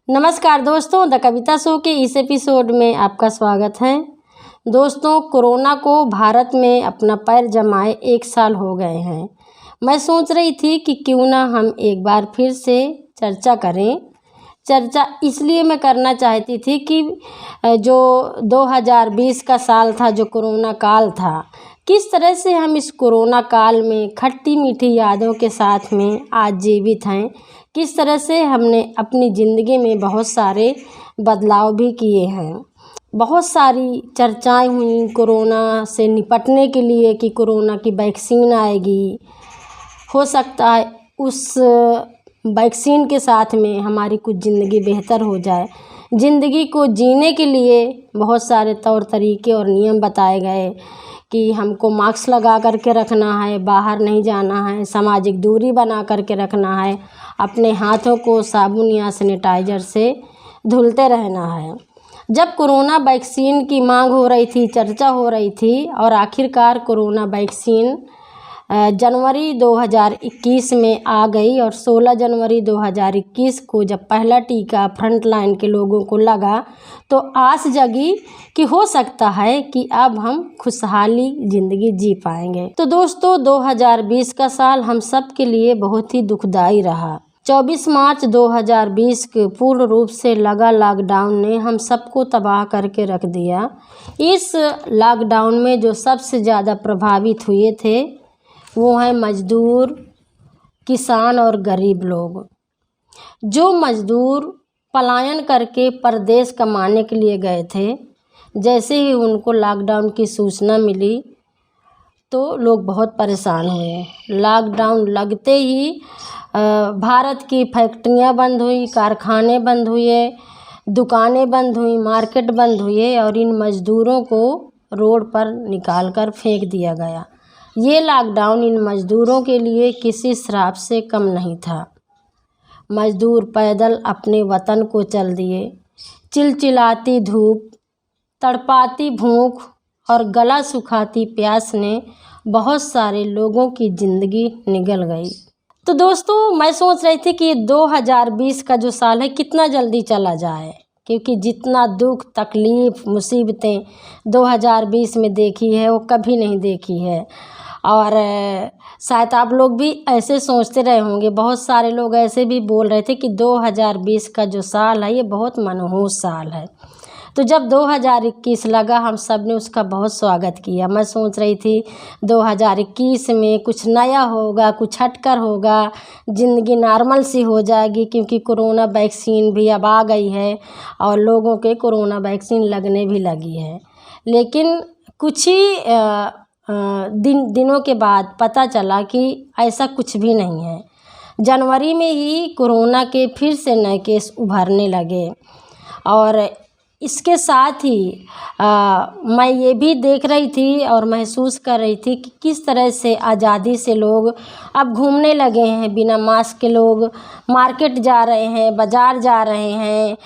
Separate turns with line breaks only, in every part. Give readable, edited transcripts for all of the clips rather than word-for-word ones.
नमस्कार दोस्तों, the Kavita show के इस एपिसोड में आपका स्वागत है। दोस्तों, कोरोना को भारत में अपना पैर जमाए 1 साल हो गए हैं। मैं सोच रही थी कि क्यों ना हम एक बार फिर से चर्चा करें। चर्चा इसलिए मैं करना चाहती थी कि जो 2020 का साल था, जो कोरोना काल था, किस तरह से हम इस कोरोना काल में खट्टी मीठी यादों के साथ में आज जीवित हैं। किस तरह से हमने अपनी ज़िंदगी में बहुत सारे बदलाव भी किए हैं। बहुत सारी चर्चाएं हुई कोरोना से निपटने के लिए कि कोरोना की वैक्सीन आएगी। हो सकता है उस वैक्सीन के साथ में हमारी कुछ ज़िंदगी बेहतर हो जाए। ज़िंदगी को जीने के लिए बहुत सारे तौर तरीके और नियम बताए गए कि हमको मास्क लगा कर के रखना है, बाहर नहीं जाना है, सामाजिक दूरी बना कर के रखना है, अपने हाथों को साबुन या सैनिटाइज़र से धुलते रहना है। जब कोरोना वैक्सीन की मांग हो रही थी, चर्चा हो रही थी और आखिरकार कोरोना वैक्सीन जनवरी 2021 में आ गई और 16 जनवरी 2021 को जब पहला टीका फ्रंट लाइन के लोगों को लगा तो आस जगी कि हो सकता है कि अब हम खुशहाली ज़िंदगी जी पाएंगे। तो दोस्तों, 2020 का साल हम सब के लिए बहुत ही दुखदाई रहा। 24 मार्च 2020 के पूर्ण रूप से लगा लॉकडाउन ने हम सबको तबाह करके रख दिया। इस लॉकडाउन में जो सबसे ज़्यादा प्रभावित हुए थे वो हैं मज़दूर, किसान और गरीब लोग। जो मज़दूर पलायन करके परदेश कमाने के लिए गए थे, जैसे ही उनको लॉकडाउन की सूचना मिली तो लोग बहुत परेशान हुए। लॉकडाउन लगते ही भारत की फैक्ट्रियां बंद हुई, कारखाने बंद हुए, दुकानें बंद हुई, मार्केट बंद हुए और इन मज़दूरों को रोड पर निकाल कर फेंक दिया गया। ये लॉकडाउन इन मज़दूरों के लिए किसी श्राप से कम नहीं था। मज़दूर पैदल अपने वतन को चल दिए। चिलचिलाती धूप, तड़पाती भूख और गला सुखाती प्यास ने बहुत सारे लोगों की ज़िंदगी निगल गई। तो दोस्तों, मैं सोच रही थी कि 2020 का जो साल है कितना जल्दी चला जाए, क्योंकि जितना दुख, तकलीफ़, मुसीबतें 2020 में देखी है वो कभी नहीं देखी है। और शायद आप लोग भी ऐसे सोचते रहे होंगे। बहुत सारे लोग ऐसे भी बोल रहे थे कि 2020 का जो साल है ये बहुत मनहूस साल है। तो जब 2021 लगा, हम सब ने उसका बहुत स्वागत किया। मैं सोच रही थी 2021 में कुछ नया होगा, कुछ हटकर होगा, ज़िंदगी नॉर्मल सी हो जाएगी, क्योंकि कोरोना वैक्सीन भी अब आ गई है और लोगों के कोरोना वैक्सीन लगने भी लगी है। लेकिन कुछ ही दिनों के बाद पता चला कि ऐसा कुछ भी नहीं है। जनवरी में ही कोरोना के फिर से नए केस उभरने लगे और इसके साथ ही मैं ये भी देख रही थी और महसूस कर रही थी कि किस तरह से आज़ादी से लोग अब घूमने लगे हैं बिना मास्क के। लोग मार्केट जा रहे हैं, बाज़ार जा रहे हैं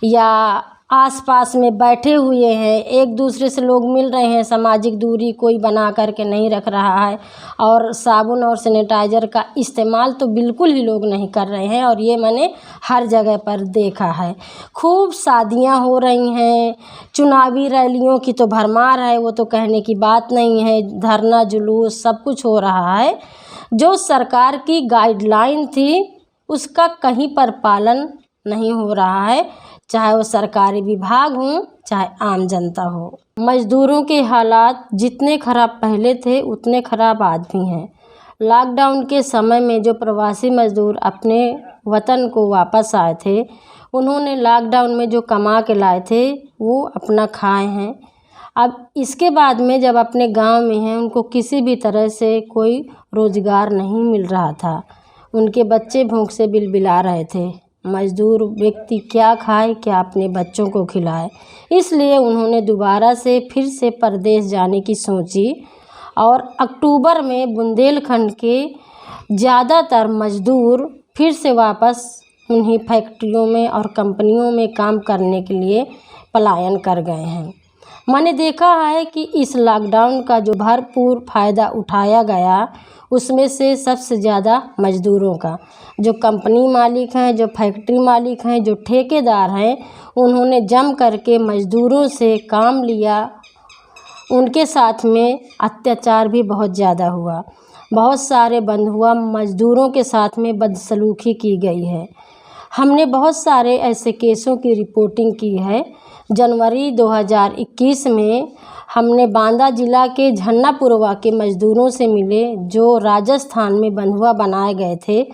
या आसपास में बैठे हुए हैं, एक दूसरे से लोग मिल रहे हैं, सामाजिक दूरी कोई बना करके नहीं रख रहा है और साबुन और सैनिटाइज़र का इस्तेमाल तो बिल्कुल ही लोग नहीं कर रहे हैं। और ये मैंने हर जगह पर देखा है। खूब शादियां हो रही हैं, चुनावी रैलियों की तो भरमार है, वो तो कहने की बात नहीं है। धरना, जुलूस सब कुछ हो रहा है। जो सरकार की गाइडलाइन थी उसका कहीं पर पालन नहीं हो रहा है, चाहे वो सरकारी विभाग हों चाहे आम जनता हो। मज़दूरों के हालात जितने ख़राब पहले थे उतने ख़राब आज भी हैं। लॉकडाउन के समय में जो प्रवासी मज़दूर अपने वतन को वापस आए थे, उन्होंने लॉकडाउन में जो कमा के लाए थे वो अपना खाए हैं। अब इसके बाद में जब अपने गांव में हैं, उनको किसी भी तरह से कोई रोज़गार नहीं मिल रहा था। उनके बच्चे भूख से बिलबिला रहे थे। मज़दूर व्यक्ति क्या खाए, क्या अपने बच्चों को खिलाए। इसलिए उन्होंने दोबारा से फिर से परदेश जाने की सोची और अक्टूबर में बुंदेलखंड के ज़्यादातर मज़दूर फिर से वापस उन्हीं फैक्ट्रियों में और कंपनियों में काम करने के लिए पलायन कर गए हैं। मैंने देखा है कि इस लॉकडाउन का जो भरपूर फ़ायदा उठाया गया उसमें से सबसे ज़्यादा मज़दूरों का। जो कंपनी मालिक हैं, जो फैक्ट्री मालिक हैं, जो ठेकेदार हैं, उन्होंने जम करके मज़दूरों से काम लिया। उनके साथ में अत्याचार भी बहुत ज़्यादा हुआ। बहुत सारे बंद हुआ, मज़दूरों के साथ में बदसलूकी की गई है। हमने बहुत सारे ऐसे केसों की रिपोर्टिंग की है। जनवरी 2021 में हमने बांदा ज़िला के झन्नापुरवा के मज़दूरों से मिले, जो राजस्थान में बंधुआ बनाए गए थे।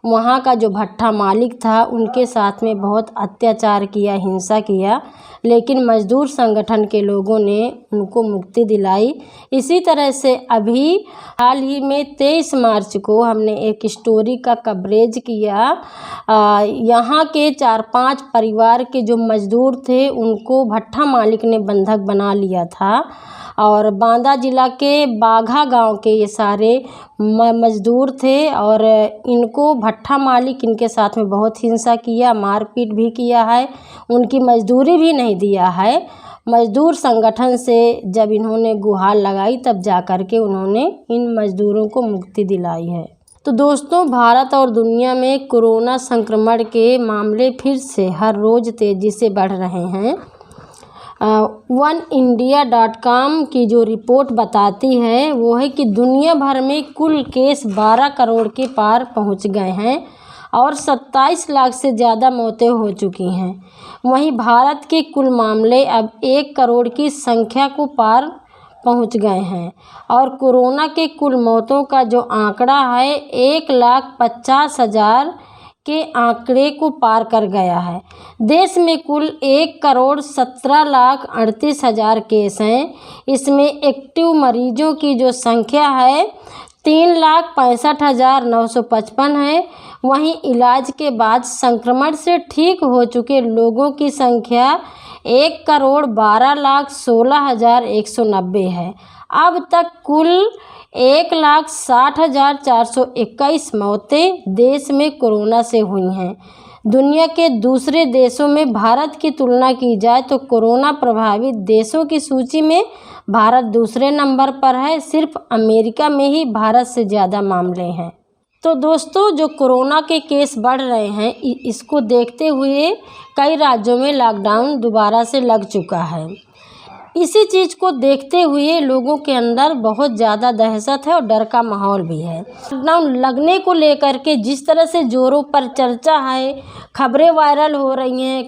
वहाँ का जो भट्ठा मालिक था, उनके साथ में बहुत अत्याचार किया, हिंसा किया, लेकिन मज़दूर संगठन के लोगों ने उनको मुक्ति दिलाई। इसी तरह से अभी हाल ही में 23 मार्च को हमने एक स्टोरी का कवरेज किया। यहाँ के 4-5 परिवार के जो मज़दूर थे, उनको भट्ठा मालिक ने बंधक बना लिया था और बांदा ज़िला के बाघा गांव के ये सारे मज़दूर थे और इनको भट्ठा मालिक इनके साथ में बहुत हिंसा किया, मारपीट भी किया है, उनकी मज़दूरी भी नहीं दिया है। मज़दूर संगठन से जब इन्होंने गुहार लगाई, तब जा कर के उन्होंने इन मज़दूरों को मुक्ति दिलाई है। तो दोस्तों, भारत और दुनिया में कोरोना संक्रमण के मामले फिर से हर रोज़ तेज़ी से बढ़ रहे हैं। oneindia.com की जो रिपोर्ट बताती है वो है कि दुनिया भर में कुल केस 12 करोड़ के पार पहुंच गए हैं और 27 लाख से ज़्यादा मौतें हो चुकी हैं। वहीं भारत के कुल मामले अब 1 करोड़ की संख्या को पार पहुंच गए हैं और कोरोना के कुल मौतों का जो आंकड़ा है 1,50,000 के आंकड़े को पार कर गया है। देश में कुल 1,17,38,000 केस हैं। इसमें एक्टिव मरीजों की जो संख्या है 3,65,955 है। वहीं इलाज के बाद संक्रमण से ठीक हो चुके लोगों की संख्या 1,12,16,190 है। अब तक कुल 1,60,421 मौतें देश में कोरोना से हुई हैं। दुनिया के दूसरे देशों में भारत की तुलना की जाए तो कोरोना प्रभावित देशों की सूची में भारत दूसरे नंबर पर है। सिर्फ अमेरिका में ही भारत से ज़्यादा मामले हैं। तो दोस्तों, जो कोरोना के केस बढ़ रहे हैं, इसको देखते हुए कई राज्यों में लॉकडाउन दोबारा से लग चुका है। इसी चीज़ को देखते हुए लोगों के अंदर बहुत ज़्यादा दहशत है और डर का माहौल भी है। लॉकडाउन लगने को लेकर के जिस तरह से जोरों पर चर्चा है, खबरें वायरल हो रही हैं,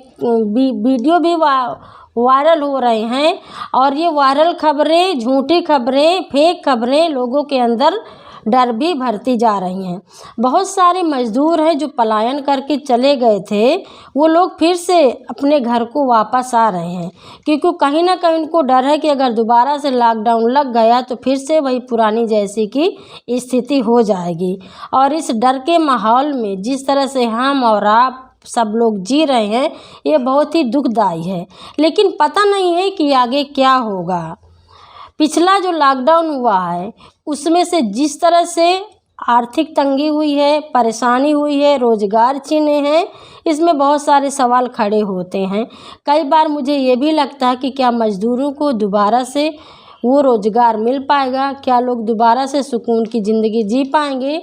वीडियो भी वायरल हो रहे हैं और ये वायरल खबरें, झूठी खबरें, फेक खबरें लोगों के अंदर डर भी भरती जा रही हैं। बहुत सारे मज़दूर हैं जो पलायन करके चले गए थे, वो लोग फिर से अपने घर को वापस आ रहे हैं, क्योंकि कहीं ना कहीं उनको डर है कि अगर दोबारा से लॉकडाउन लग गया तो फिर से वही पुरानी जैसी की स्थिति हो जाएगी। और इस डर के माहौल में जिस तरह से हम और आप सब लोग जी रहे हैं, ये बहुत ही दुखदाई है। लेकिन पता नहीं है कि आगे क्या होगा। पिछला जो लॉकडाउन हुआ है उसमें से जिस तरह से आर्थिक तंगी हुई है, परेशानी हुई है, रोज़गार छीने हैं, इसमें बहुत सारे सवाल खड़े होते हैं। कई बार मुझे ये भी लगता है कि क्या मज़दूरों को दोबारा से वो रोज़गार मिल पाएगा? क्या लोग दोबारा से सुकून की ज़िंदगी जी पाएंगे?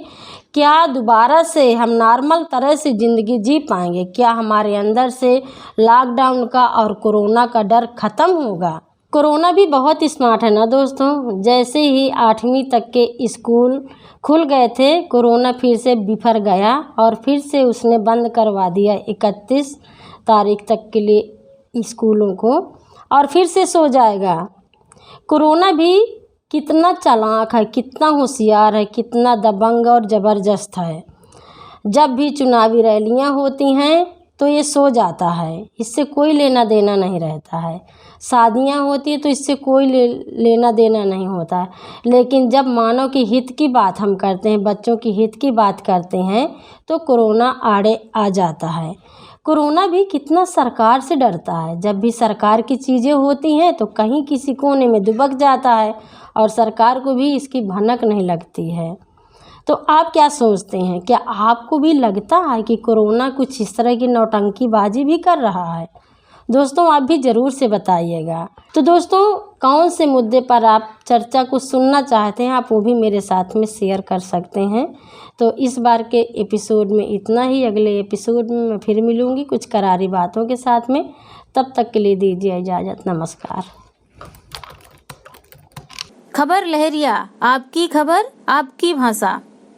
क्या दोबारा से हम नॉर्मल तरह से ज़िंदगी जी पाएंगे? क्या हमारे अंदर से लॉकडाउन का और कोरोना का डर ख़त्म होगा? कोरोना भी बहुत स्मार्ट है ना दोस्तों। जैसे ही 8वीं तक के स्कूल खुल गए थे, कोरोना फिर से बिफर गया और फिर से उसने बंद करवा दिया 31 तारीख तक के लिए स्कूलों को, और फिर से सो जाएगा। कोरोना भी कितना चालाक है, कितना होशियार है, कितना दबंग और ज़बरदस्त है। जब भी चुनावी रैलियां होती हैं तो ये सो जाता है, इससे कोई लेना देना नहीं रहता है। शादियां होती है तो इससे कोई लेना देना नहीं होता है। लेकिन जब मानव के हित की बात हम करते हैं, बच्चों की हित की बात करते हैं, तो कोरोना आड़े आ जाता है। कोरोना भी कितना सरकार से डरता है। जब भी सरकार की चीज़ें होती हैं तो कहीं किसी कोने में दुबक जाता है और सरकार को भी इसकी भनक नहीं लगती है। तो आप क्या सोचते हैं? क्या आपको भी लगता है कि कोरोना कुछ इस तरह की नौटंकीबाजी भी कर रहा है? दोस्तों, आप भी ज़रूर से बताइएगा। तो दोस्तों, कौन से मुद्दे पर आप चर्चा को सुनना चाहते हैं, आप वो भी मेरे साथ में शेयर कर सकते हैं। तो इस बार के एपिसोड में इतना ही। अगले एपिसोड में मैं फिर मिलूँगी कुछ करारी बातों के साथ में। तब तक के लिए दीजिए इजाज़त। नमस्कार।
खबर लहरिया, आपकी खबर आपकी भाषा।